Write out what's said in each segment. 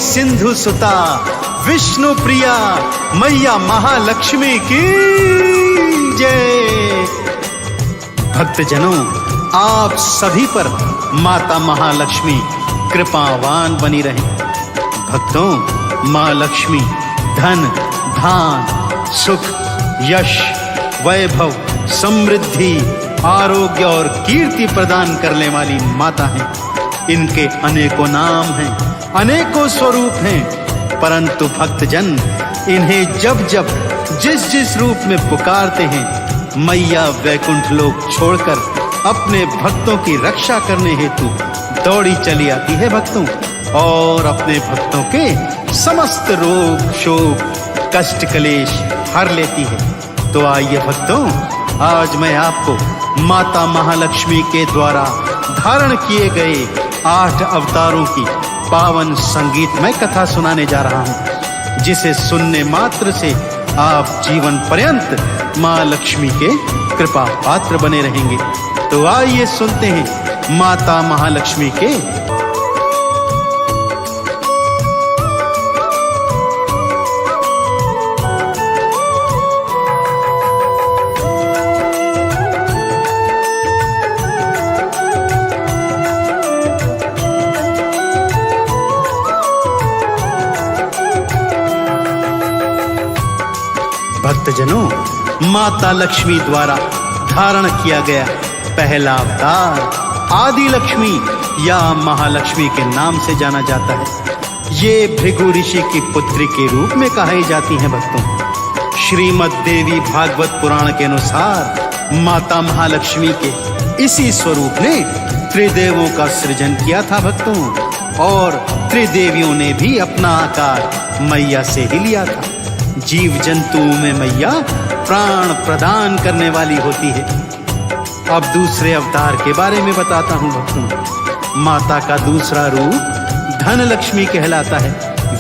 सिंधु सुता विष्णु प्रिया मैया महालक्ष्मी की जय। भक्तजनों, आप सभी पर माता महालक्ष्मी कृपावान बनी रहे। भक्तों, माँ लक्ष्मी धन धान सुख यश वैभव समृद्धि आरोग्य और कीर्ति प्रदान करने वाली माता है। इनके अनेकों नाम हैं, अनेकों स्वरूप हैं, परंतु भक्तजन इन्हें जब जब जिस जिस रूप में पुकारते हैं, मैया वैकुंठ लोक छोड़कर अपने भक्तों की रक्षा करने हेतु दौड़ी चली आती है भक्तों, और अपने भक्तों के समस्त रोग शोक कष्ट क्लेश हर लेती है। तो आइए भक्तों, आज मैं आपको माता महालक्ष्मी के द्वारा धारण किए गए 8 अवतारों की पावन संगीतमय कथा सुनाने जा रहा हूँ, जिसे सुनने मात्र से आप जीवन पर्यंत माँ लक्ष्मी के कृपा पात्र बने रहेंगे। तो आइए सुनते हैं माता महालक्ष्मी के भक्तजनों, माता लक्ष्मी द्वारा धारण किया गया पहला अवतार आदि लक्ष्मी या महालक्ष्मी के नाम से जाना जाता है। ये भृगु ऋषि की पुत्री के रूप में कही जाती हैं भक्तों। श्रीमद् देवी भागवत पुराण के अनुसार माता महालक्ष्मी के इसी स्वरूप ने त्रिदेवों का सृजन किया था भक्तों, और त्रिदेवियों ने भी अपना आकार मैया से ही लिया था। जीव जंतुओं में मैया प्राण प्रदान करने वाली होती है। अब दूसरे अवतार के बारे में बताता हूँ भक्तों। माता का दूसरा रूप धन लक्ष्मी कहलाता है।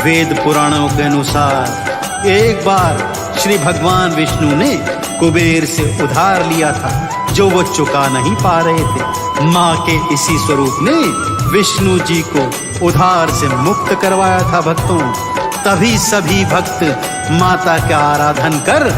वेद पुराणों के अनुसार एक बार श्री भगवान विष्णु ने कुबेर से उधार लिया था, जो वो चुका नहीं पा रहे थे। माँ के इसी स्वरूप ने विष्णु जी को उधार से मुक्त करवाया था भक्तों। तभी सभी भक्त माता का आराधन कर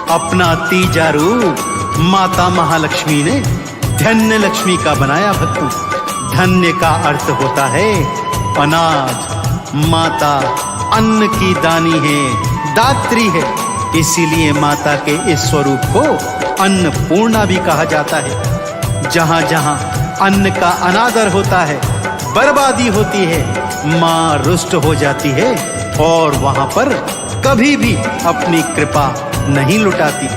अपना तीजा रूप माता महालक्ष्मी ने धन्य लक्ष्मी का बनाया भक्तों। धन्य का अर्थ होता है अनाज। माता अन्न की दानी है, दात्री है, इसीलिए माता के इस स्वरूप को अन्नपूर्णा भी कहा जाता है। जहाँ जहाँ अन्न का अनादर होता है, बर्बादी होती है, माँ रुष्ट हो जाती है और वहाँ पर कभी भी अपनी कृपा नहीं लुटाती।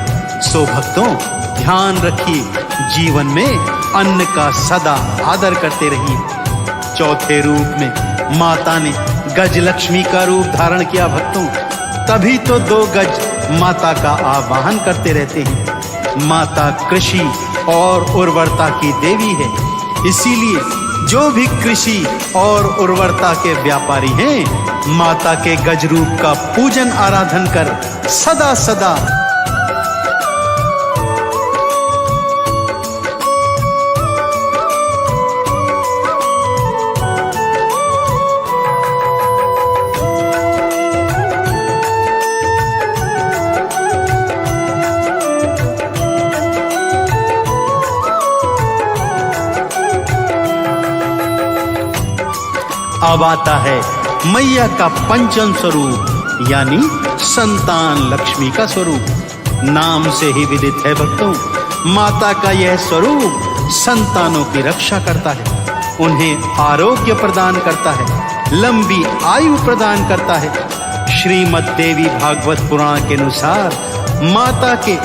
सो भक्तों, ध्यान रखिए, जीवन में अन्न का सदा आदर करते रहिए। चौथे रूप में माता ने गज लक्ष्मी का रूप धारण किया भक्तों। तभी तो 2 गज माता का आवाहन करते रहते हैं। माता कृषि और उर्वरता की देवी है, इसीलिए जो भी कृषि और उर्वरता के व्यापारी हैं, माता के गज रूप का पूजन आराधन कर सदा सदा अब आता है मैया का पंचम स्वरूप यानी संतान लक्ष्मी का स्वरूप। नाम से ही विदित है भक्तों, माता का यह स्वरूप संतानों की रक्षा करता है, उन्हें आरोग्य प्रदान करता है, लंबी आयु प्रदान करता है। श्रीमद् देवी भागवत पुराण के अनुसार माता के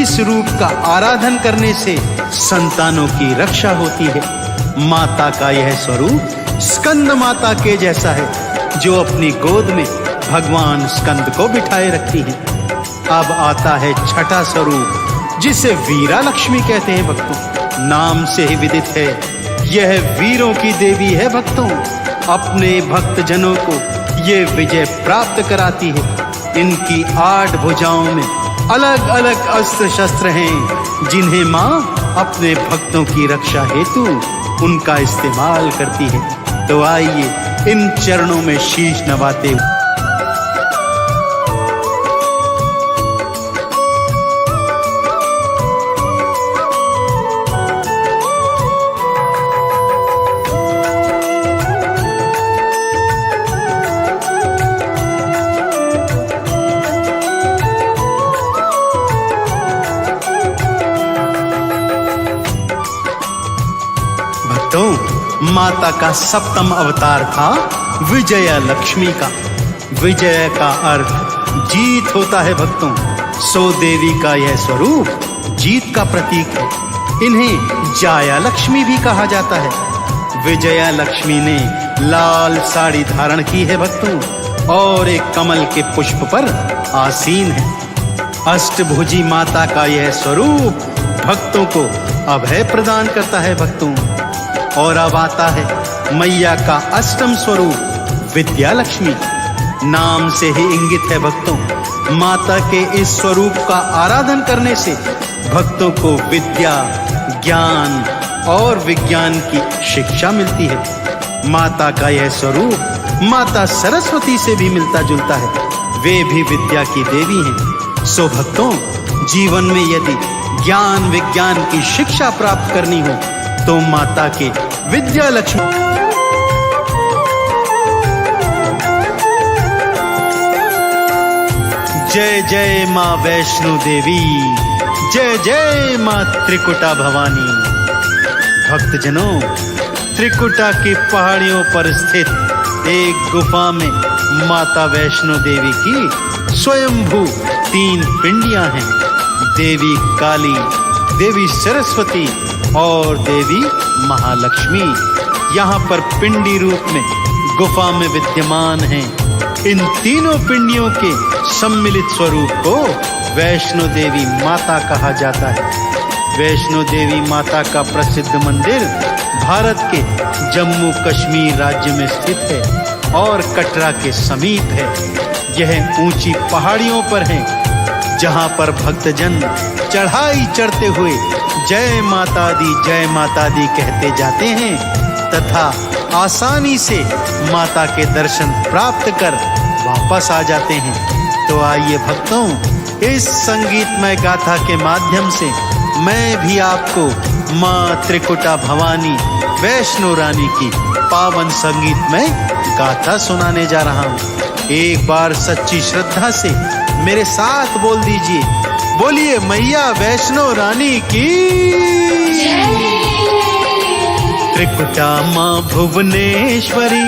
इस रूप का आराधन करने से संतानों की रक्षा होती है। माता का यह स्वरूप स्कंद माता के जैसा है, जो अपनी गोद में भगवान स्कंद को बिठाए रखती है। अब आता है छठा स्वरूप जिसे वीरा लक्ष्मी कहते हैं भक्तों। नाम से ही विदित है, यह वीरों की देवी है भक्तों। अपने भक्त जनों को ये विजय प्राप्त कराती है। इनकी 8 भुजाओं में अलग अलग अस्त्र शस्त्र हैं, जिन्हें माँ अपने भक्तों की रक्षा हेतु उनका इस्तेमाल करती है। तो आइए इन चरणों में शीश नवाते हुए माता का सप्तम अवतार था विजया लक्ष्मी का। विजय का अर्थ जीत होता है भक्तों। सो देवी का यह स्वरूप जीत का प्रतीक है। इन्हें जाया लक्ष्मी भी कहा जाता है। विजया लक्ष्मी ने लाल साड़ी धारण की है भक्तों और एक कमल के पुष्प पर आसीन है। अष्टभुजी माता का यह स्वरूप भक्तों को अभय प्रदान करता है भक्तों। और अब आता है मैया का अष्टम स्वरूप विद्या लक्ष्मी। नाम से ही इंगित है भक्तों, माता के इस स्वरूप का आराधन करने से भक्तों को विद्या, ज्ञान और विज्ञान की शिक्षा मिलती है। माता का यह स्वरूप माता सरस्वती से भी मिलता जुलता है। वे भी विद्या की देवी हैं। सो भक्तों, जीवन में यदि ज्ञान विज्ञान की शिक्षा प्राप्त करनी हो तो माता के विद्या लक्ष्मी जय जय माँ वैष्णो देवी, जय जय माँ त्रिकुटा भवानी। भक्तजनों, त्रिकुटा की पहाड़ियों पर स्थित एक गुफा में माता वैष्णो देवी की स्वयंभू 3 पिंडियां हैं। देवी काली, देवी सरस्वती और देवी महालक्ष्मी यहाँ पर पिंडी रूप में गुफा में विद्यमान हैं। इन तीनों पिंडियों के सम्मिलित स्वरूप को वैष्णो देवी माता कहा जाता है। वैष्णो देवी माता का प्रसिद्ध मंदिर भारत के जम्मू कश्मीर राज्य में स्थित है और कटरा के समीप है। यह ऊंची पहाड़ियों पर है, जहां पर भक्तजन चढ़ाई चढ़ते हुए जय माता दी कहते जाते हैं तथा आसानी से माता के दर्शन प्राप्त कर वापस आ जाते हैं। तो आइए भक्तों, इस संगीतमय गाथा के माध्यम से मैं भी आपको माँ त्रिकुटा भवानी वैष्णो रानी की पावन संगीतमय गाथा सुनाने जा रहा हूँ। एक बार सच्ची श्रद्धा से मेरे साथ बोल दीजिए, बोलिए मैया वैष्णो रानी की। त्रिकुटा माँ भुवनेश्वरी,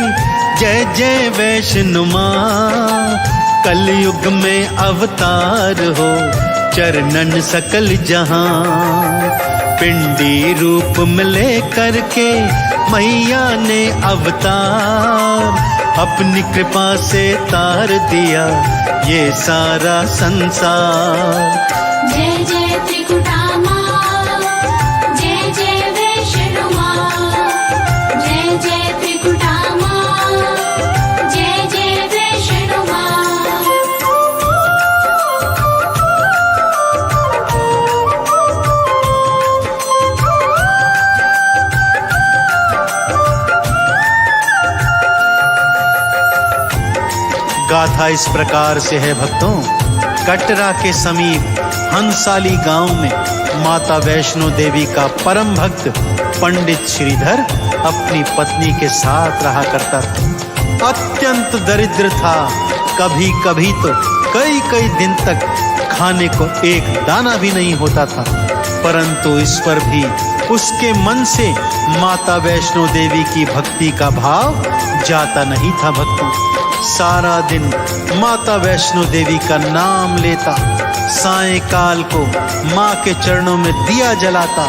जय जय वैष्णो माँ। कलयुग में अवतार हो, चरणन सकल जहां। पिंडी रूप में लेकर के मैया ने अवतार, अपनी कृपा से तार दिया ये सारा संसार। जय जय त्रिकुटा माँ, जय जय वैष्णो माँ। जय जय त्रिकुटा माँ, जय जय वैष्णो माँ। गाथा इस प्रकार से है भक्तों। कटरा के समीप हंसाली गांव में माता वैष्णो देवी का परम भक्त पंडित श्रीधर अपनी पत्नी के साथ रहा करता था। अत्यंत दरिद्र था। कभी कभी तो कई कई दिन तक खाने को एक दाना भी नहीं होता था, परंतु इस पर भी उसके मन से माता वैष्णो देवी की भक्ति का भाव जाता नहीं था भक्तों। सारा दिन माता वैष्णो देवी का नाम लेता, सायंकाल को माँ के चरणों में दिया जलाता,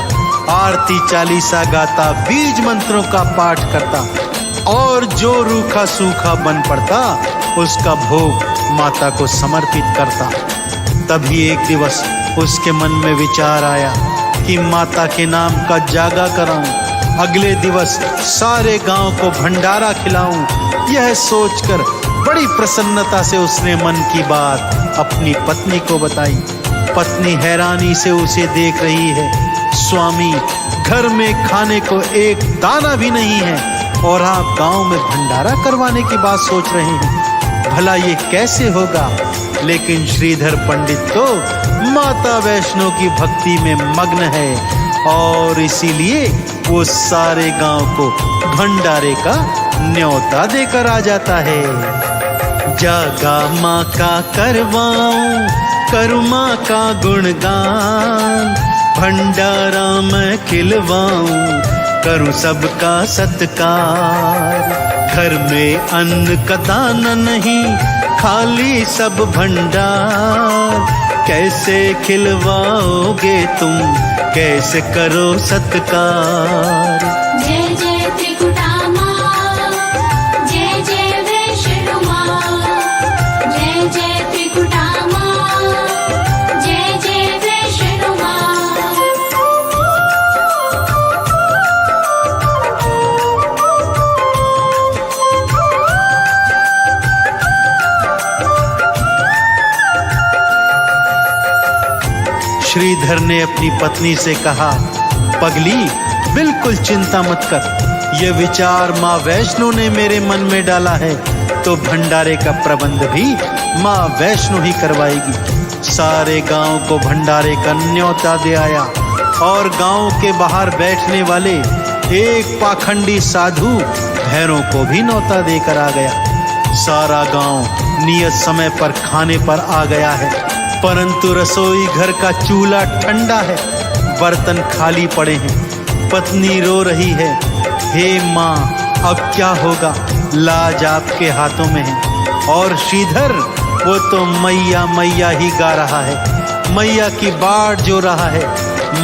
आरती चालीसा गाता, बीज मंत्रों का पाठ करता और जो रूखा सूखा बन पड़ता उसका भोग माता को समर्पित करता। तभी एक दिवस उसके मन में विचार आया कि माता के नाम का जागा कराऊं, अगले दिवस सारे गांव को भंडारा खिलाऊं। यह सोचकर बड़ी प्रसन्नता से उसने मन की बात अपनी पत्नी को बताई। पत्नी हैरानी से उसे देख रही है। स्वामी, घर में खाने को एक दाना भी नहीं है और आप गांव में भंडारा करवाने की बात सोच रहे हैं, भला ये कैसे होगा? लेकिन श्रीधर पंडित तो माता वैष्णो की भक्ति में मग्न है और इसीलिए वो सारे गांव को भंडारे का न्योता देकर आ जाता है। जागा माँ का करवाऊं, करूँ माँ का गुणगान, भंडारा मैं खिलवाऊं, करूँ सबका सत्कार। घर में अन्न का दाना नहीं, खाली सब भंडार, कैसे खिलवाओगे तुम, कैसे करो सत्कार। जय जय त्रिकुटा माँ, जय जय वैष्णो माँ, जय जय त्रिकुटा माँ, जय जय वैष्णो माँ। श्रीधर ने अपनी पत्नी से कहा, पगली बिल्कुल चिंता मत कर, ये विचार माँ वैष्णो ने मेरे मन में डाला है तो भंडारे का प्रबंध भी माँ वैष्णो ही करवाएगी। सारे गांव को भंडारे का न्योता दे आया और गांव के बाहर बैठने वाले एक पाखंडी साधु भैरों को भी न्योता देकर आ गया। सारा गांव नियत समय पर खाने पर आ गया है, परंतु रसोई घर का चूल्हा ठंडा है, बर्तन खाली पड़े हैं। पत्नी रो रही है, हे माँ अब क्या होगा, लाज आपके हाथों में है। और श्रीधर वो तो मैया मैया ही गा रहा है, मैया की बाट जो रहा है,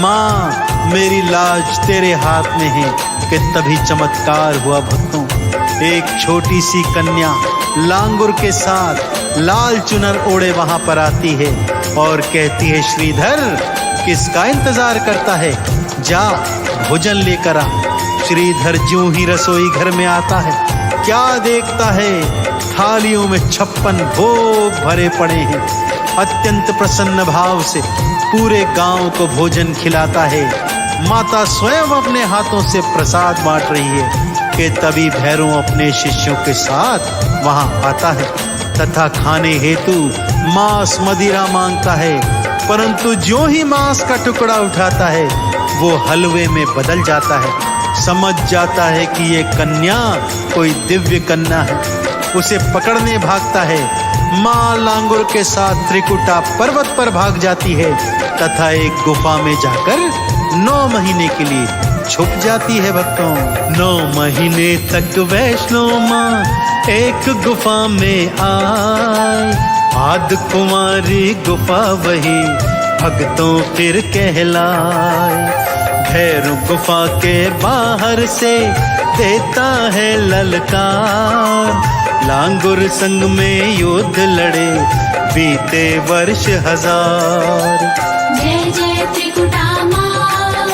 माँ मेरी लाज तेरे हाथ में है। कि तभी चमत्कार हुआ भक्तों। एक छोटी सी कन्या लांगुर के साथ लाल चुनर ओढ़े वहां पर आती है और कहती है, श्रीधर किसका इंतजार करता है, जा भोजन लेकर आ। श्रीधर ज्यों ही रसोई घर में आता है, क्या देखता है, थालियों में 56 भोग भरे पड़े हैं। अत्यंत प्रसन्न भाव से पूरे गांव को भोजन खिलाता है। माता स्वयं अपने हाथों से प्रसाद बांट रही है कि तभी भैरव अपने शिष्यों के साथ वहां आता है तथा खाने हेतु मांस मदिरा मांगता है, परंतु जो ही मांस का टुकड़ा उठाता है वो हलवे में बदल जाता है। समझ जाता है कि ये कन्या कोई दिव्य कन्या है, उसे पकड़ने भागता है। माँ लांगुर के साथ त्रिकुटा पर्वत पर भाग जाती है तथा एक गुफा में जाकर 9 महीने के लिए छुप जाती है भक्तों। 9 महीने तक वैष्णो माँ एक गुफा में आए, आद कुमारी गुफा वही भक्तों फिर कहलाए। भैरव गुफा के बाहर से देता है ललकार, लांगुर संग में युद्ध लड़े बीते वर्ष 1000। जय जय त्रिकुटा माँ,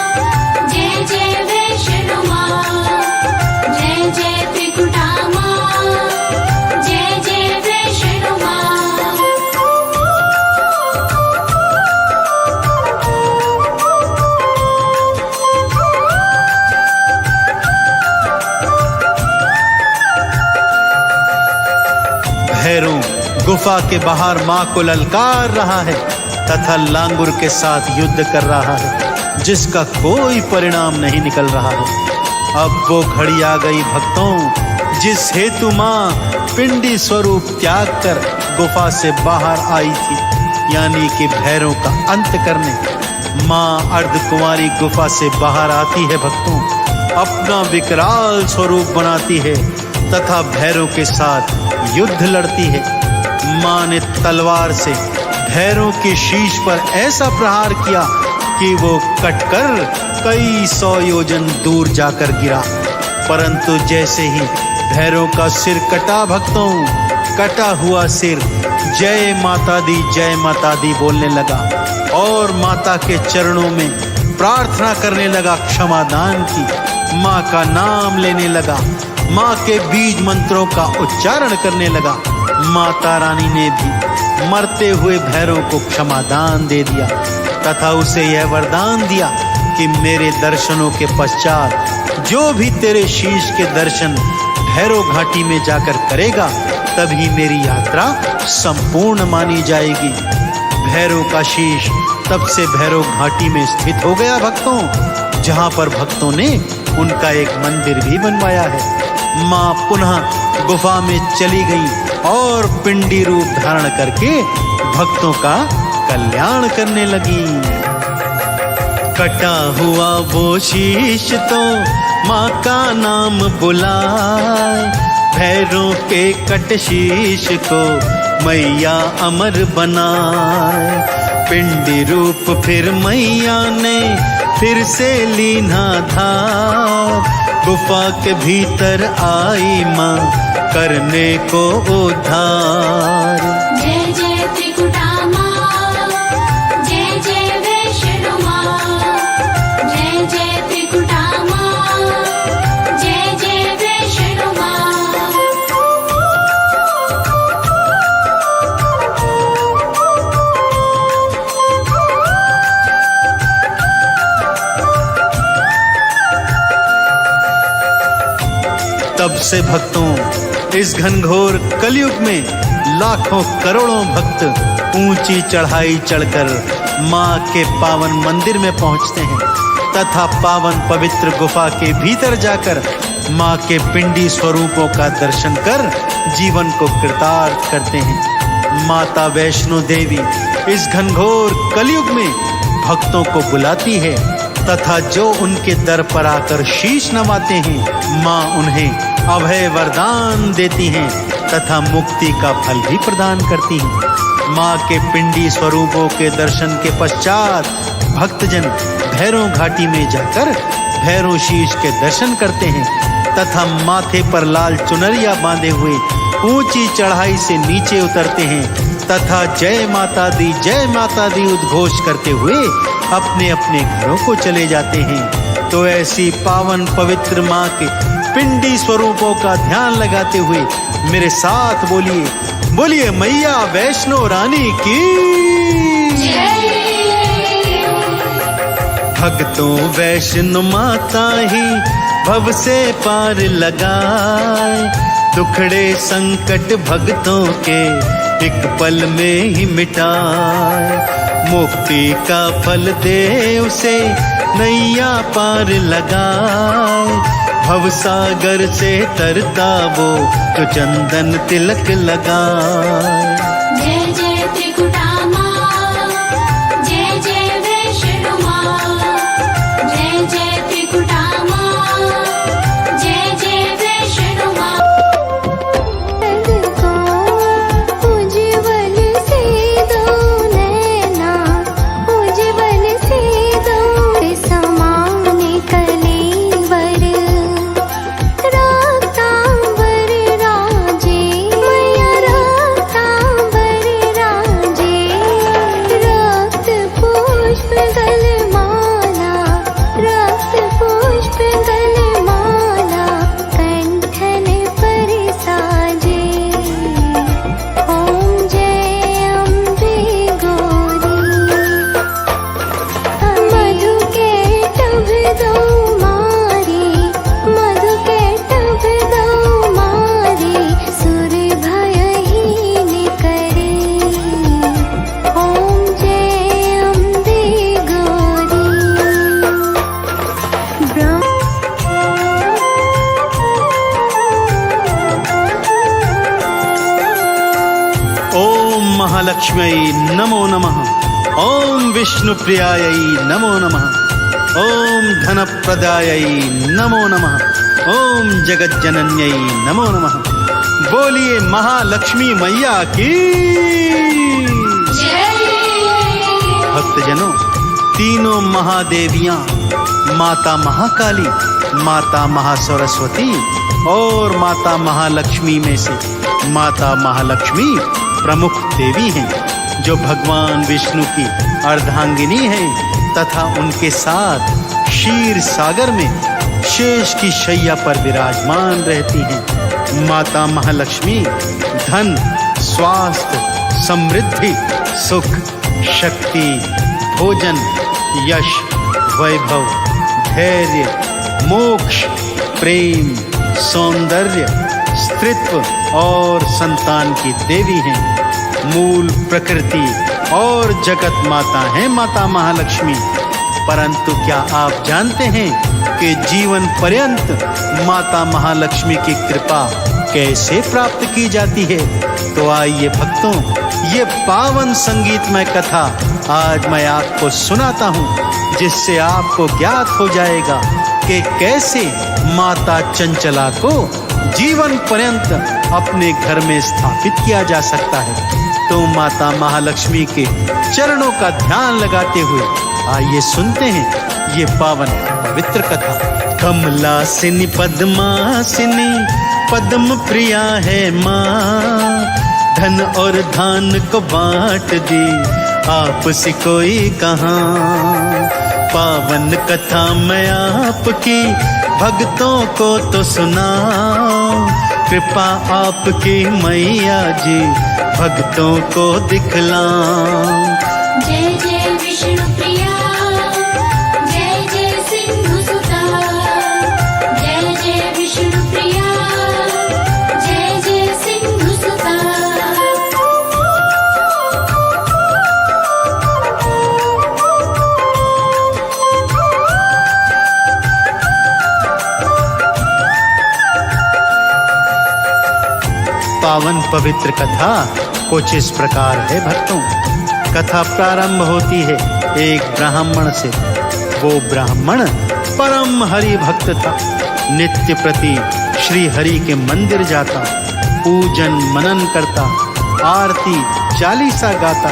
जय जय वैष्णो माँ, जय जय त्रिकुटा माँ, जय जय वैष्णो माँ। भैरव गुफा के बाहर मां को ललकार रहा है तथा लांगुर के साथ युद्ध कर रहा है, जिसका कोई परिणाम नहीं निकल रहा है। अब वो घड़ी आ गई भक्तों, जिस हेतु मां पिंडी स्वरूप त्याग कर गुफा से बाहर आई थी, यानी कि भैरव का अंत करने। मां अर्धकुमारी गुफा से बाहर आती है भक्तों, अपना विकराल स्वरूप बनाती है तथा भैरव के साथ युद्ध लड़ती है। मां ने तलवार से भैरव के शीश पर ऐसा प्रहार किया कि वो कटकर कई 100 योजन दूर जाकर गिरा। परंतु जैसे ही भैरव का सिर कटा भक्तों, कटा हुआ सिर जय माता दी बोलने लगा और माता के चरणों में प्रार्थना करने लगा क्षमादान की। माँ का नाम लेने लगा, माँ के बीज मंत्रों का उच्चारण करने लगा। माता रानी ने भी मरते हुए भैरव को क्षमादान दे दिया तथा उसे यह वरदान दिया कि मेरे दर्शनों के पश्चात जो भी तेरे शीश के दर्शन भैरव घाटी में जाकर करेगा तभी मेरी यात्रा संपूर्ण मानी जाएगी। भैरव का शीश तब से भैरव घाटी में स्थित हो गया भक्तों, जहाँ पर भक्तों ने उनका एक मंदिर भी बनवाया है। माँ पुनः गुफा में चली गई और पिंडी रूप धारण करके भक्तों का कल्याण करने लगी। कटा हुआ वो शीश तो माँ का नाम बुलाए, भैरों के कट शीश को मैया अमर बनाए। पिंडी रूप फिर मैया ने फिर से लीना धार, गुफा के भीतर आई माँ करने को उद्धार। जय जय त्रिकुटा माँ, जय जय वैष्णो माँ, जय जय त्रिकुटा माँ, जय जय वैष्णो माँ। तब से भक्तों इस घनघोर कलयुग में लाखों करोड़ों भक्त ऊंची चढ़ाई चढ़कर माँ के पावन मंदिर में पहुंचते हैं तथा पावन पवित्र गुफा के भीतर जाकर माँ के पिंडी स्वरूपों का दर्शन कर जीवन को कृतार्थ करते हैं। माता वैष्णो देवी इस घनघोर कलयुग में भक्तों को बुलाती है तथा जो उनके दर पर आकर शीश नवाते हैं माँ उन्हें अभय वरदान देती हैं तथा मुक्ति का फल भी प्रदान करती हैं। माँ के पिंडी स्वरूपों के दर्शन के पश्चात भक्तजन भैरव घाटी में जाकर भैरव शीश के दर्शन करते हैं तथा माथे पर लाल चुनरिया बांधे हुए ऊंची चढ़ाई से नीचे उतरते हैं तथा जय माता दी उद्घोष करते हुए अपने अपने घरों को चले जाते हैं। तो ऐसी पावन पवित्र माँ के पिंडी स्वरूपों का ध्यान लगाते हुए मेरे साथ बोलिए मैया वैष्णो रानी की। भक्तों वैष्णो माता ही भव से पार लगाए, दुखड़े संकट भक्तों के एक पल में ही मिटाए। मुक्ति का फल दे उसे नैया पार लगाए, भव सागर से तरता वो तो चंदन तिलक लगाए। जय जय त्रिकुटा माँ, जय जय वैष्णो माँ, जय जय त्रिकुटा माँ, जय जय वैष्णो माँ। उज्जवल से दो नैना, उज्जवल से दो समान कलेवर, रक्तांबर राजे मैया रक्तांबर राजे, रक्त पुष्प गलमाला, रक्त पुष्प गलमाला कंठन पर साजे। ओम जय अम्बे गौरी, मधु के टभ दो मारी, मधु के टभ दो मारी, सुर भयहीन करे। ओम जय अम्बे गौरी। ओम महालक्ष्म्यै नमो नमः, ओम विष्णुप्रियायै नमो नमः, ओम धनप्रदायै नमो नमः, ओम जगज्जनन्यै नमो नमः। बोलिए महालक्ष्मी मैया की। भक्तजनों, तीनों महादेवियां माता महाकाली, माता महासरस्वती और माता महालक्ष्मी में से माता महालक्ष्मी प्रमुख देवी हैं। जो भगवान विष्णु की अर्धांगिनी है तथा उनके साथ क्षीर सागर में शेष की शैया पर विराजमान रहती हैं। माता महालक्ष्मी धन, स्वास्थ्य, समृद्धि, सुख, शक्ति, भोजन, यश, वैभव, धैर्य, मोक्ष, प्रेम, सौंदर्य, स्त्रीत्व और संतान की देवी हैं। मूल प्रकृति और जगत माता है माता महालक्ष्मी। परंतु क्या आप जानते हैं कि जीवन पर्यंत माता महालक्ष्मी की कृपा कैसे प्राप्त की जाती है? तो आइए भक्तों, ये पावन संगीतमय कथा आज मैं आपको सुनाता हूँ, जिससे आपको ज्ञात हो जाएगा कि कैसे माता चंचला को जीवन पर्यंत अपने घर में स्थापित किया जा सकता है। तो माता महालक्ष्मी के चरणों का ध्यान लगाते हुए आइए सुनते हैं ये पावन पवित्र कथा। कमलासिनी पद्मासिनी पद्म प्रिया है माँ, धन और धान को बांट दी आपसी कोई कहाँ। पावन कथा मैं आपकी भक्तों को तो सुनाऊं, कृपा आपकी मैया जी भक्तों को दिखलाऊं। जय जय विष्णु प्रिया, जय जय सिंधु सुता, जय जय विष्णु प्रिया, जय जय सिंधु सुता। पावन पवित्र कथा कुछ इस प्रकार है भक्तों। कथा प्रारंभ होती है एक ब्राह्मण से। वो ब्राह्मण परम हरि भक्त था। नित्य प्रति श्री हरि के मंदिर जाता, पूजन मनन करता, आरती चालीसा गाता,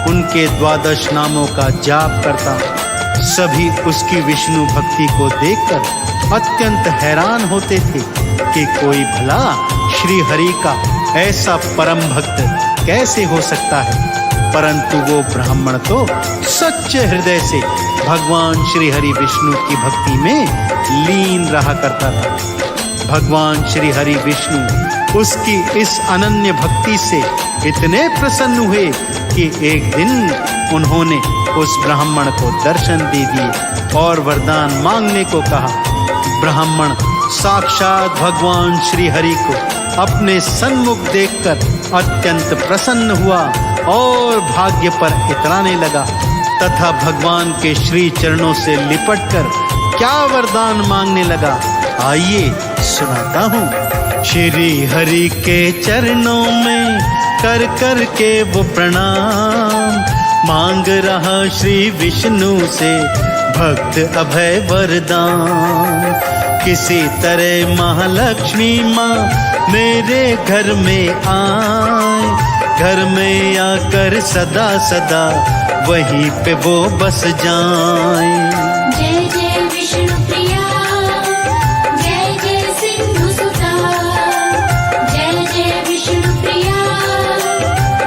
उनके 12 नामों का जाप करता। सभी उसकी विष्णु भक्ति को देखकर अत्यंत हैरान होते थे कि कोई भला श्री हरि का ऐसा परम भक्त कैसे हो सकता है। परंतु वो ब्राह्मण तो सच्चे हृदय से भगवान श्री हरि विष्णु की भक्ति में लीन रहा करता था। भगवान श्री हरि विष्णु उसकी इस अनन्य भक्ति से इतने प्रसन्न हुए कि एक दिन उन्होंने उस ब्राह्मण को दर्शन दे दिए और वरदान मांगने को कहा। ब्राह्मण साक्षात भगवान श्री हरि को अपने सन्मुख देखकर अत्यंत प्रसन्न हुआ और भाग्य पर इतराने लगा तथा भगवान के श्री चरणों से लिपटकर क्या वरदान मांगने लगा, आइए सुनाता हूँ। श्री हरि के चरणों में कर कर के वो प्रणाम, मांग रहा श्री विष्णु से भक्त अभय वरदान। किसी तरह महालक्ष्मी माँ मेरे घर में आए, घर में आकर सदा सदा वहीं पे वो बस जाए। जय जय विष्णु प्रिया, जय जय सिंधु सुता, जय जय विष्णु प्रिया,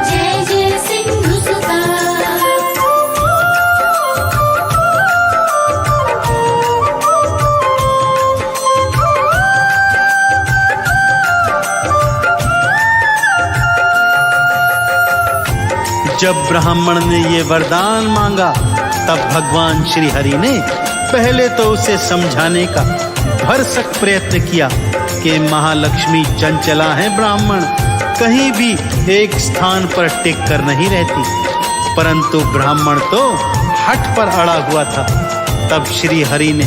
जय जय सिंधु सुता। जब ब्राह्मण ने ये वरदान मांगा तब भगवान श्री हरि ने पहले तो उसे समझाने का भरसक प्रयत्न किया कि महालक्ष्मी चंचला है ब्राह्मण, कहीं भी एक स्थान पर टिक कर नहीं रहती। परंतु ब्राह्मण तो हठ पर अड़ा हुआ था। तब श्री हरि ने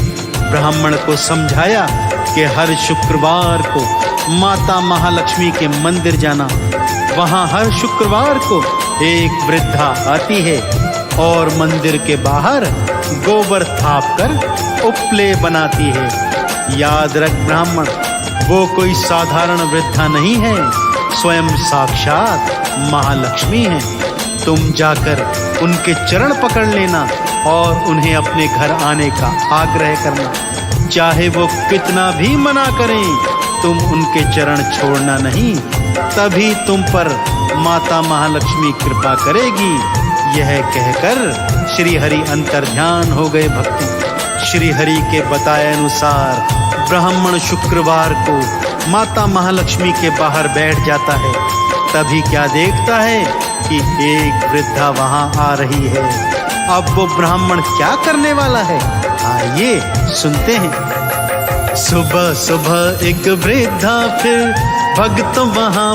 ब्राह्मण को समझाया कि हर शुक्रवार को माता महालक्ष्मी के मंदिर जाना। वहाँ हर शुक्रवार को एक वृद्धा आती है और मंदिर के बाहर गोबर थाप कर उपले बनाती है। याद रख ब्राह्मण, वो कोई साधारण वृद्धा नहीं है, स्वयं साक्षात महालक्ष्मी है। तुम जाकर उनके चरण पकड़ लेना और उन्हें अपने घर आने का आग्रह करना। चाहे वो कितना भी मना करें, तुम उनके चरण छोड़ना नहीं, तभी तुम पर माता महालक्ष्मी कृपा करेगी। यह कहकर श्री हरि अंतर्ध्यान हो गए भक्तों। श्री हरि के बताए अनुसार ब्राह्मण शुक्रवार को माता महालक्ष्मी के बाहर बैठ जाता है। तभी क्या देखता है कि एक वृद्धा वहां आ रही है। अब वो ब्राह्मण क्या करने वाला है, आइए सुनते हैं। सुबह सुबह एक वृद्धा फिर भक्त वहां